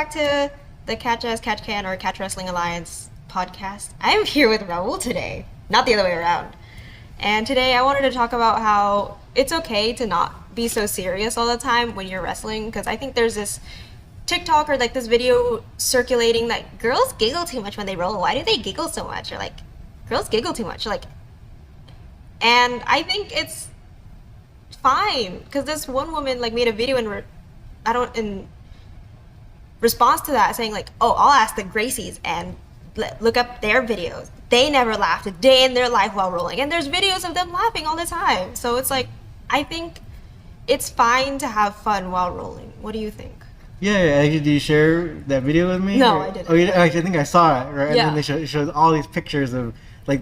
back to the Catch As Catch Can or Catch Wrestling Alliance podcast. I am here with Raul today, not the other way around. And today I wanted to talk about how it's okay to not be so serious all the time when you're wrestling, because I think there's this TikTok or like this video circulating that girls giggle too much when they roll. Why do they giggle so much? Or like, girls giggle too much. Like, and I think it's fine, because this one woman like made a video in response to that, saying like, oh, I'll ask the Gracies and look up their videos. They never laughed a day in their life while rolling, and there's videos of them laughing all the time. So it's like, I think it's fine to have fun while rolling. What do you think? Yeah, did you share that video with me? No, I didn't. Oh, I think I saw it, right? Yeah. And then they showed all these pictures of like,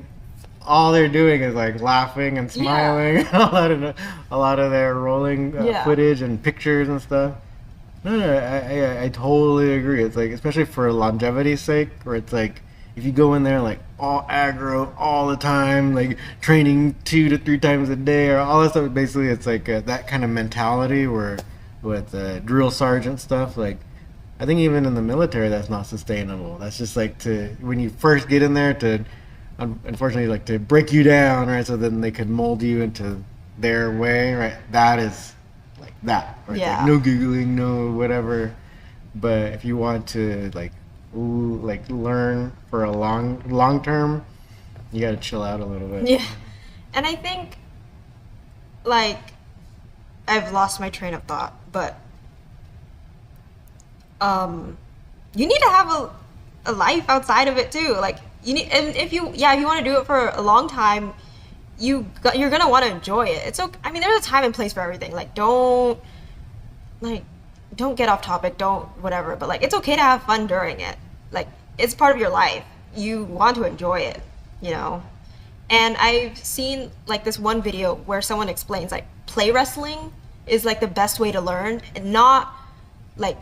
all they're doing is like laughing and smiling. Yeah. a lot of their rolling footage and pictures and stuff. No, I totally agree. It's like, especially for longevity's sake, where it's like, if you go in there like all aggro all the time, like training 2 to 3 times a day or all that stuff, basically it's like that kind of mentality where with drill sergeant stuff, like I think even in the military that's not sustainable. That's just like when you first get in there to unfortunately like to break you down, right? So then they could mold you into their way, right? That is like that, right? Yeah. Like no giggling, no whatever. But if you want to like learn for a long term, you got to chill out a little bit. Yeah. And I think like I've lost my train of thought, but you need to have a life outside of it too. Like you need, and if you want to do it for a long time, you're gonna want to enjoy it. It's okay. I mean, there's a time and place for everything. Like don't get off topic, don't whatever, but like it's okay to have fun during it. Like it's part of your life. You want to enjoy it, you know. And I've seen like this one video where someone explains like play wrestling is like the best way to learn, and not like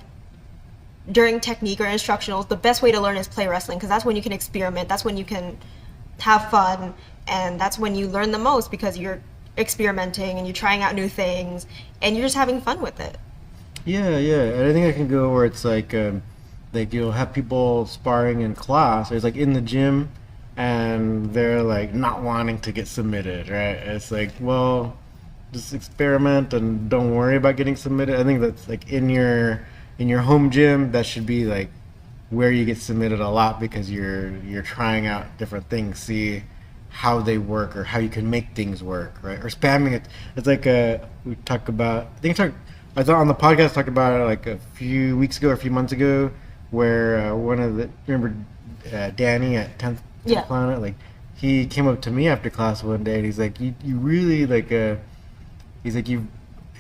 during technique or instructionals. The best way to learn is play wrestling, because that's when you can experiment, that's when you can have fun, and that's when you learn the most, because you're experimenting and you're trying out new things and you're just having fun with it. Yeah, and I think I can go where it's like you'll have people sparring in class, or it's like in the gym, and they're like not wanting to get submitted, right? It's like, well, just experiment and don't worry about getting submitted. I think that's like in your home gym, that should be like where you get submitted a lot, because you're trying out different things, see how they work or how you can make things work, right? Or spamming it. It's like we talk about, I thought on the podcast talked about it like a few weeks ago or a few months ago, where remember Danny at 10th Planet, like he came up to me after class one day and he's like, you really like he's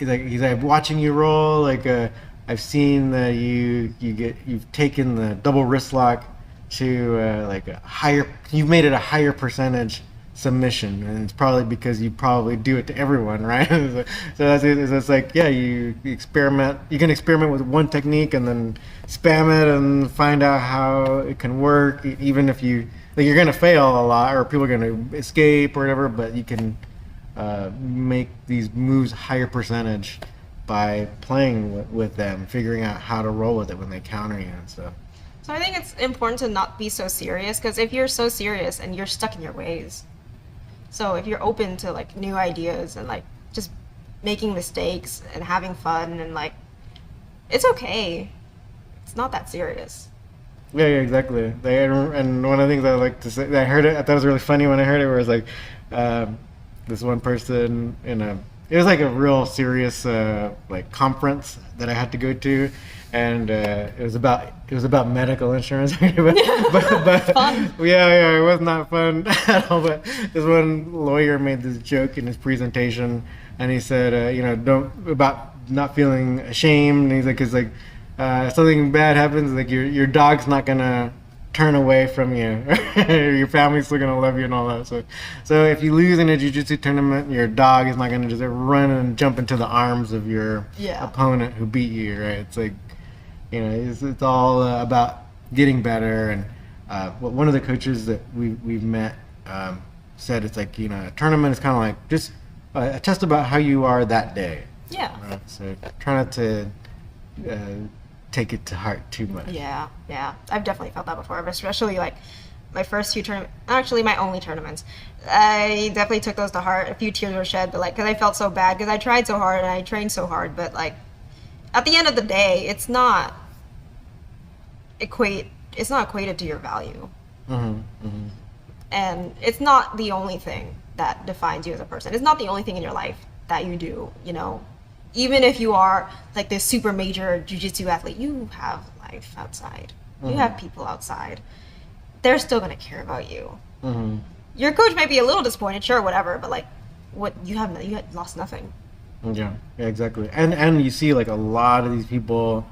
like watching you roll, like I've seen that you've taken the double wrist lock to like a higher, you've made it a higher percentage submission, and it's probably because you probably do it to everyone, right? So that's it. It's like, yeah, you can experiment with one technique and then spam it and find out how it can work, even if you're gonna fail a lot or people are gonna escape or whatever, but you can make these moves higher percentage by playing with them, figuring out how to roll with it when they counter you and stuff. So I think it's important to not be so serious, because if you're so serious and you're stuck in your ways, so if you're open to like new ideas and like just making mistakes and having fun, and like it's okay, it's not that serious. Yeah, exactly. And one of the things I like to say, I thought it was really funny when I heard it, where it's like this one person it was like a real serious like conference that I had to go to, and it was about medical insurance. but Fun. Yeah, it was not fun at all. But this one lawyer made this joke in his presentation, and he said, about not feeling ashamed. And he's like, because like something bad happens, like your dog's not gonna turn away from you. Your family's still gonna love you and all that. So if you lose in a jiu-jitsu tournament, your dog is not gonna just run and jump into the arms of your opponent who beat you, right? It's like, it's all about getting better. And one of the coaches that we've met said it's like, a tournament is kind of like just a test about how you are that day. Yeah. Right? So try not to take it to heart too much. Yeah. I've definitely felt that before, especially like my first few tournaments, actually my only tournaments. I definitely took those to heart. A few tears were shed, but like, because I felt so bad because I tried so hard and I trained so hard, but like at the end of the day, it's not equated to your value. And it's not the only thing that defines you as a person. It's not the only thing in your life that you do, you know. Even if you are like this super major jiu-jitsu athlete, you have life outside. You have people outside. They're still gonna care about you. Your coach might be a little disappointed, sure, whatever, but like, what you had lost nothing. Yeah, exactly. And you see like a lot of these people.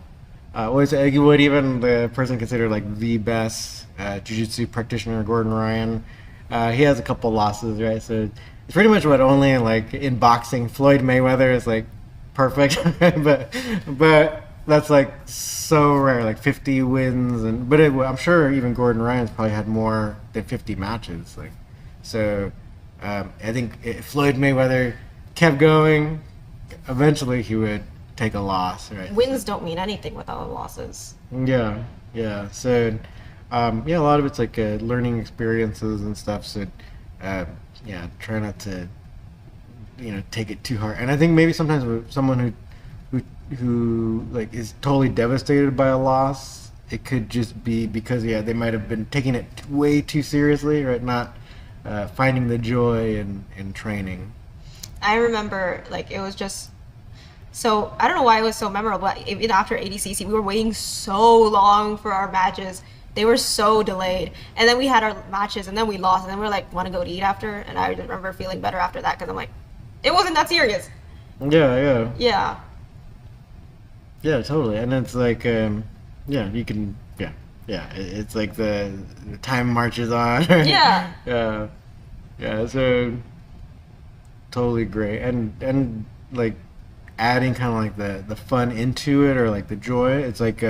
Would even the person considered like the best jiu-jitsu practitioner, Gordon Ryan? He has a couple losses, right? So it's pretty much what only like in boxing, Floyd Mayweather is like perfect, but that's like so rare, like 50 wins, I'm sure even Gordon Ryan's probably had more than 50 matches, like so. I think if Floyd Mayweather kept going, eventually he would take a loss, right? Wins don't mean anything without losses. Yeah. So, a lot of it's like learning experiences and stuff. So, try not to, take it too hard. And I think maybe sometimes with someone who like is totally devastated by a loss, it could just be because they might have been taking it way too seriously, right? Not finding the joy in training. I remember like it was just. So, I don't know why it was so memorable, but even after ADCC, we were waiting so long for our matches. They were so delayed. And then we had our matches, and then we lost, and then we were like, want to go to eat after? And I remember feeling better after that, because I'm like, it wasn't that serious. Yeah. Yeah, totally. And it's like, you can, it's like the time marches on. Yeah. Yeah, so totally great. And like, adding kind of like the fun into it, or like the joy, it's like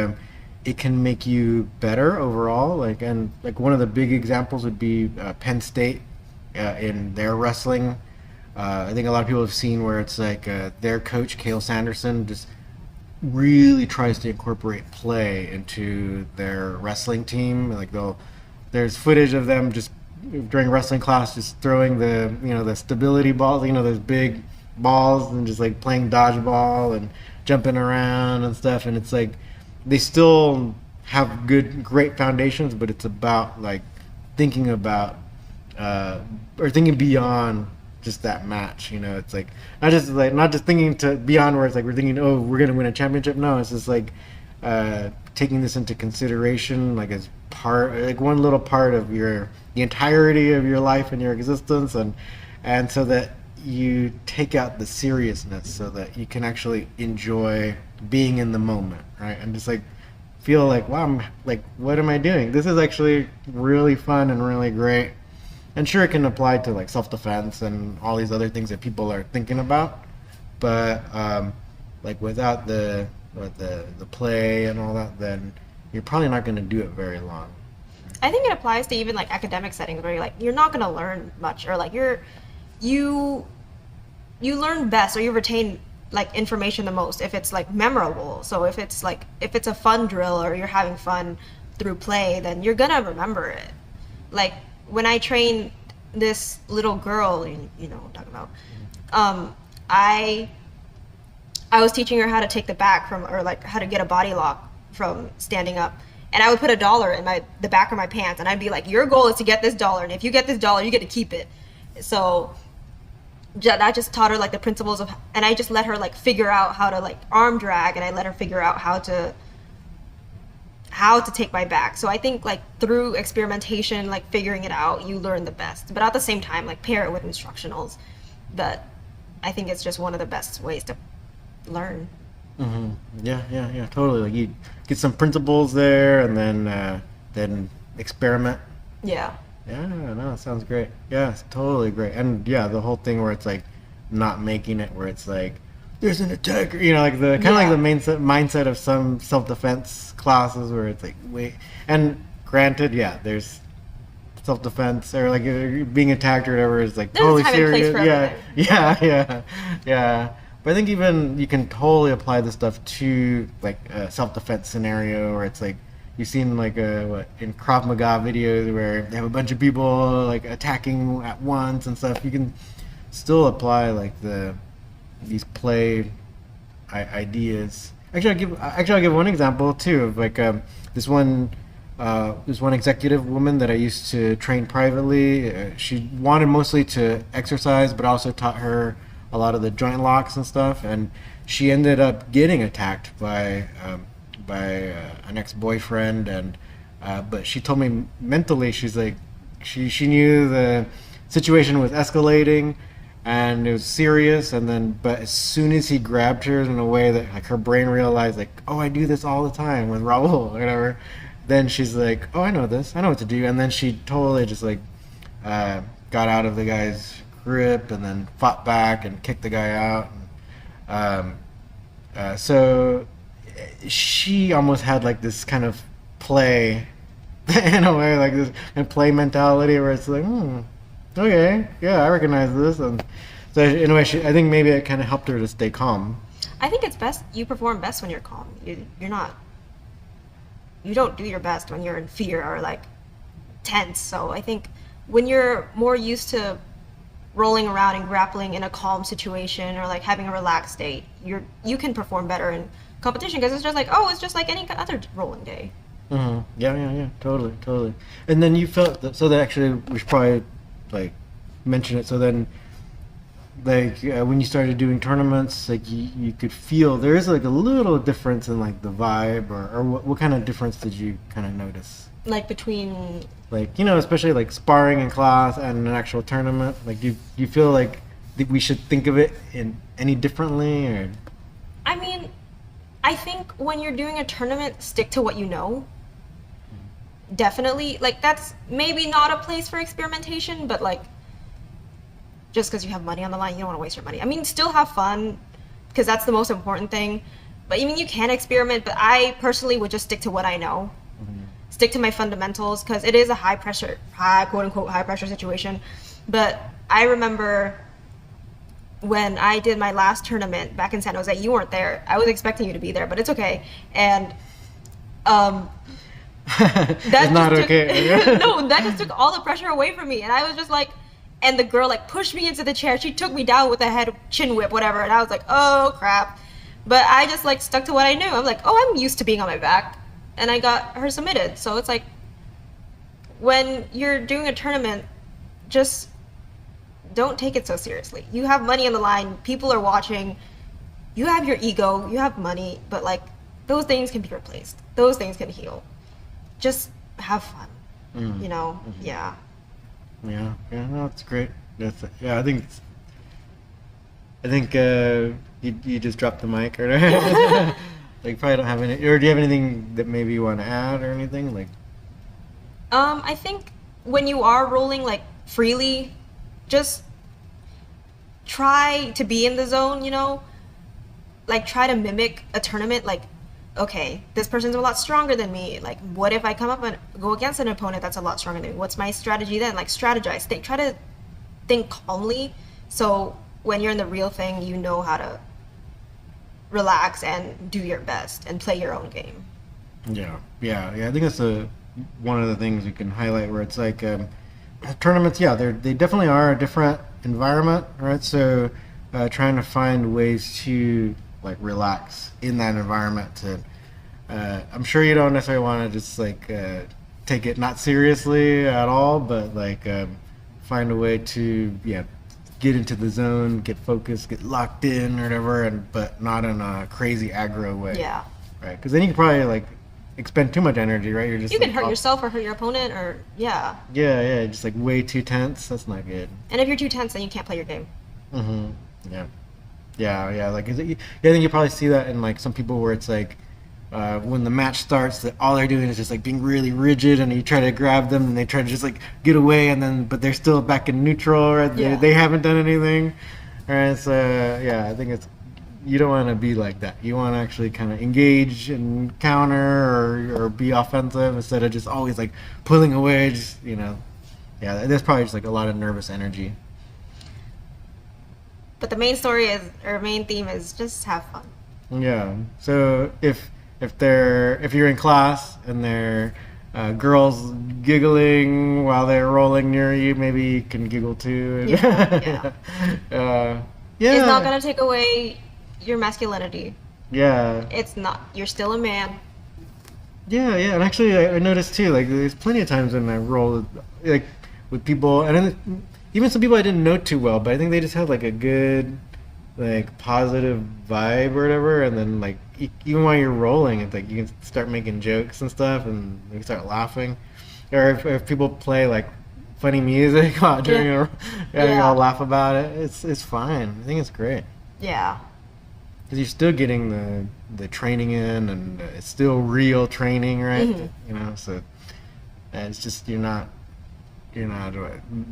it can make you better overall, like, and like one of the big examples would be Penn State in their wrestling. I think a lot of people have seen where it's like their coach Cale Sanderson just really tries to incorporate play into their wrestling team. Like there's footage of them just during wrestling class just throwing the stability balls, those big balls, and just like playing dodgeball and jumping around and stuff. And it's like they still have great foundations, but it's about like thinking about or thinking beyond just that match. It's like not just thinking to beyond where it's like we're thinking, oh, we're gonna win a championship. No, it's just like taking this into consideration, like as part, like one little part of the entirety of your life and your existence, and so that you take out the seriousness so that you can actually enjoy being in the moment, right? And just like feel like, wow, I'm like, what am I doing? This is actually really fun and really great. And sure, it can apply to like self-defense and all these other things that people are thinking about, but like without the play and all that, then you're probably not going to do it very long. I think it applies to even like academic settings where you're not going to learn much, or like you learn best, or you retain like information the most if it's like memorable. So if it's a fun drill, or you're having fun through play, then you're gonna remember it. Like when I trained this little girl, you know what I'm talking about, I was teaching her how to take the back from, or like how to get a body lock from standing up. And I would put $1 in the back of my pants, and I'd be like, your goal is to get this $1, and if you get this $1, you get to keep it. So I just taught her like the principles of, and I just let her like figure out how to like arm drag, and I let her figure out how to take my back. So I think like through experimentation, like figuring it out, you learn the best. But at the same time, like pair it with instructionals. But I think it's just one of the best ways to learn. Mm-hmm. Yeah, totally. Like you get some principles there, and then experiment. Yeah. Yeah, no, it sounds great. Yeah, it's totally great. And yeah, the whole thing where it's like not making it where it's like there's an attacker, like the kind of like the mindset of some self-defense classes where it's like wait. And granted, yeah, there's self-defense or like being attacked or whatever is like there's totally a time serious. and place for everything. Yeah. But I think even you can totally apply this stuff to like a self-defense scenario where it's like you've seen like in Krav Maga videos where they have a bunch of people like attacking at once and stuff. You can still apply like these play ideas. Actually, I'll give one example too of like this one executive woman that I used to train privately. She wanted mostly to exercise, but also taught her a lot of the joint locks and stuff. And she ended up getting attacked by an ex-boyfriend, and but she told me mentally, she's like, she knew the situation was escalating and it was serious, and then but as soon as he grabbed her in a way that like her brain realized like, oh, I do this all the time with Raul or whatever, then she's like, oh, I know this, I know what to do. And then she totally just like got out of the guy's grip and then fought back and kicked the guy out. So she almost had like this kind of play in a way, like this kind of play mentality where it's like, okay, yeah, I recognize this. And so in a way, I think maybe it kind of helped her to stay calm. I think it's best, you perform best when you're calm. You're not, you don't do your best when you're in fear or like tense. So I think when you're more used to rolling around and grappling in a calm situation or like having a relaxed state, you can perform better in competition because it's just like, oh, it's just like any other rolling day. Mm-hmm. Yeah, totally. And then you felt that, so that actually we should probably like mention it. So then like when you started doing tournaments, like you could feel there is like a little difference in like the vibe, or what kind of difference did you kind of notice? Like between, like, you know, especially like sparring in class and an actual tournament, like you feel like we should think of it in any differently, or? I mean, I think when you're doing a tournament, stick to what you know. Definitely, like that's maybe not a place for experimentation, but like just because you have money on the line, you don't want to waste your money. I mean, still have fun because that's the most important thing. But I mean, you can experiment, but I personally would just stick to what I know. Stick to my fundamentals because it is a high pressure, quote unquote high pressure situation. But I remember when I did my last tournament back in San Jose, you weren't there. I was expecting you to be there, but it's okay. And that's not okay. No, that just took all the pressure away from me. And I was just like, and the girl like pushed me into the chair. She took me down with a head chin whip, whatever. And I was like, oh crap. But I just like stuck to what I knew. I'm like, oh, I'm used to being on my back. And I got her submitted. So it's like, when you're doing a tournament, just don't take it so seriously. You have money on the line, people are watching, you have your ego, you have money, but like, those things can be replaced. Those things can heal. Just have fun, you know? Mm-hmm. Yeah, no, it's great. I think you just dropped the mic, or like, probably don't have any, or do you have anything that maybe you want to add or anything? Like, I think when you are rolling like freely, just try to be in the zone, you know? Like, try to mimic a tournament. Like, okay, this person's a lot stronger than me. Like, what if I come up and go against an opponent that's a lot stronger than me? What's my strategy then? Like, strategize. Try to think calmly. So when you're in the real thing, you know how to relax and do your best and play your own game. Yeah. I think that's one of the things we can highlight, where it's like tournaments. Yeah, they definitely are a different environment, right? So trying to find ways to like relax in that environment. To I'm sure you don't necessarily want to just like take it not seriously at all, but like find a way to get into the zone, get focused, get locked in or whatever, but not in a crazy aggro way. Yeah. Right, because then you can probably like expend too much energy, right? You can hurt yourself or hurt your opponent, or yeah, just like way too tense. That's not good. And if you're too tense, then you can't play your game. Yeah. Like, I think you probably see that in like some people where it's like when the match starts, that all they're doing is just like being really rigid, and you try to grab them and they try to just like get away, and then but they're still back in neutral, right? Yeah. They haven't done anything, right? So I think you don't want to be like that. You want to actually kind of engage and counter or be offensive instead of just always like pulling away. Just there's probably just like a lot of nervous energy. But the main story is, or main theme is just have fun. Yeah. So if you're in class and there girls giggling while they're rolling near you, maybe you can giggle too. Yeah. Yeah. It's not gonna take away your masculinity. Yeah. It's not. You're still a man. Yeah, yeah, and actually, I noticed too. Like, there's plenty of times when I roll, like, with people, and then even some people I didn't know too well, but I think they just had like a good, like, positive vibe or whatever. And then, like, even while you're rolling, it's like you can start making jokes and stuff, and you start laughing. Or if people play like funny music while during you all laugh about it. It's fine. I think it's great. Yeah. Because you're still getting the training in, and it's still real training, right? Mm-hmm. You know, so it's just you're not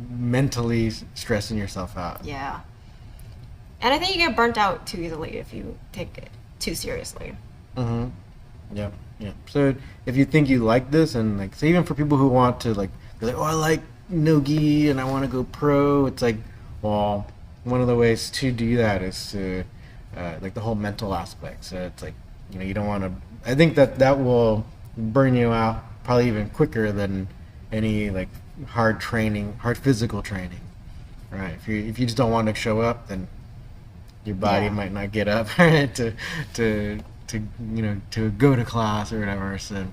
mentally stressing yourself out. Yeah. And I think you get burnt out too easily if you take it too seriously. Mm-hmm. Yeah, yeah. So if you think you like this, and like, so even for people who want to like, they're like, oh, I like no-gi and I want to go pro. It's like, well, one of the ways to do that is to like the whole mental aspect. So it's like, you know, you don't want to. I think that will burn you out probably even quicker than any like hard physical training, right? If you just don't want to show up, then your body might not get up to you know, to go to class or whatever. So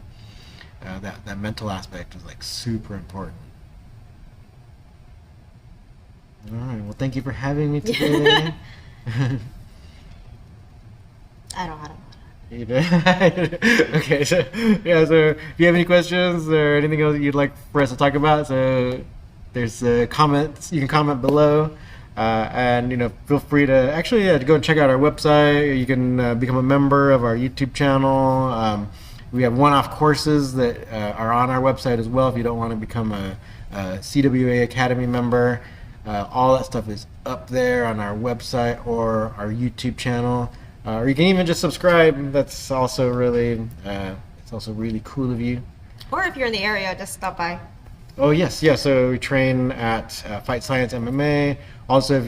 that mental aspect is like super important. All right. Well, thank you for having me today. I don't know. You do? Okay, so yeah, so if you have any questions or anything else you'd like for us to talk about, so there's comments, you can comment below, and you know, feel free to actually to go and check out our website. You can become a member of our YouTube channel. We have one-off courses that are on our website as well if you don't want to become a CWA Academy member. All that stuff is up there on our website or our YouTube channel. Or you can even just subscribe. That's also really, it's also really cool of you. Or if you're in the area, just stop by. Oh yes, yeah. So we train at Fight Science MMA. Also,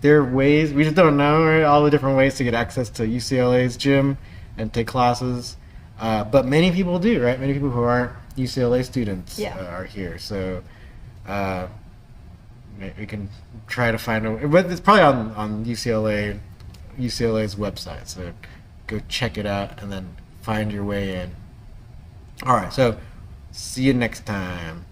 there are ways we just don't know, right? All the different ways to get access to UCLA's gym and take classes. But many people do, right? Many people who aren't UCLA students are here. So we can try to find a way. But it's probably on UCLA's website, so go check it out and then find your way in. All right, so see you next time.